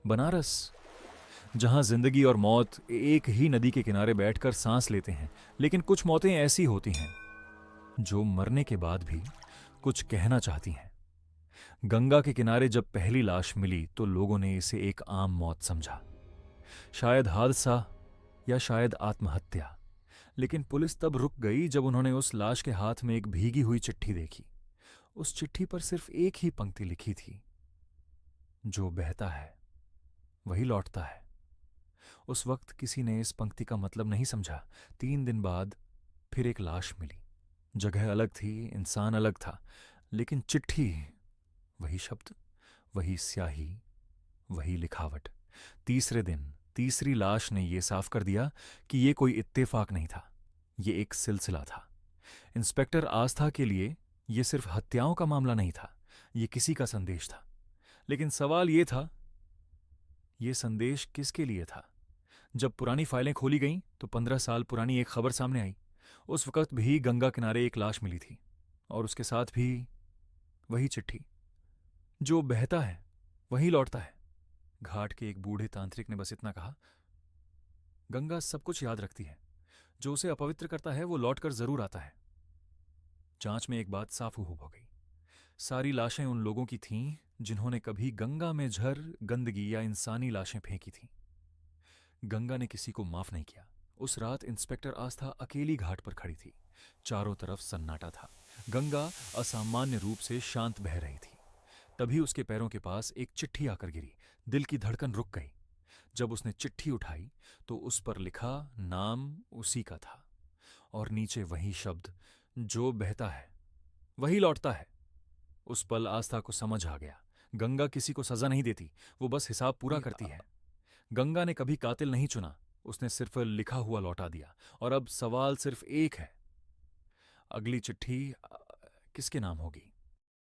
बनारस, जहां जिंदगी और मौत एक ही नदी के किनारे बैठकर सांस लेते हैं। लेकिन कुछ मौतें ऐसी होती हैं जो मरने के बाद भी कुछ कहना चाहती हैं। गंगा के किनारे जब पहली लाश मिली तो लोगों ने इसे एक आम मौत समझा, शायद हादसा या शायद आत्महत्या। लेकिन पुलिस तब रुक गई जब उन्होंने उस लाश के हाथ में एक भीगी हुई चिट्ठी देखी। उस चिट्ठी पर सिर्फ एक ही पंक्ति लिखी थी, जो बहता है वही लौटता है। उस वक्त किसी ने इस पंक्ति का मतलब नहीं समझा। 3 दिन बाद फिर एक लाश मिली। जगह अलग थी, इंसान अलग था, लेकिन चिट्ठी वही शब्द, वही स्याही, वही लिखावट। तीसरे दिन तीसरी लाश ने यह साफ कर दिया कि यह कोई इत्तेफाक नहीं था, ये एक सिलसिला था। इंस्पेक्टर आस्था के लिए यह सिर्फ हत्याओं का मामला नहीं था, यह किसी का संदेश था। लेकिन सवाल यह था, यह संदेश किसके लिए था? जब पुरानी फाइलें खोली गईं तो 15 साल पुरानी एक खबर सामने आई। उस वक्त भी गंगा किनारे एक लाश मिली थी, और उसके साथ भी वही चिट्ठी, जो बहता है वही लौटता है। घाट के एक बूढ़े तांत्रिक ने बस इतना कहा, गंगा सब कुछ याद रखती है, जो उसे अपवित्र करता है वो लौटकर जरूर आता है। जांच में एक बात साफ हो गई, सारी लाशें उन लोगों की थीं जिन्होंने कभी गंगा में झर गंदगी या इंसानी लाशें फेंकी थीं। गंगा ने किसी को माफ नहीं किया। उस रात इंस्पेक्टर आस्था अकेली घाट पर खड़ी थी। चारों तरफ सन्नाटा था। गंगा असामान्य रूप से शांत बह रही थी। तभी उसके पैरों के पास एक चिट्ठी आकर गिरी। दिल की धड़कन रुक गई। जब उसने चिट्ठी उठाई तो उस पर लिखा नाम उसी का था, और नीचे वही शब्द, जो बहता है वही लौटता है। उस पल आस्था को समझ आ गया, गंगा किसी को सजा नहीं देती, वो बस हिसाब पूरा करती है। गंगा ने कभी कातिल नहीं चुना, उसने सिर्फ लिखा हुआ लौटा दिया। और अब सवाल सिर्फ एक है, अगली चिट्ठी किसके नाम होगी?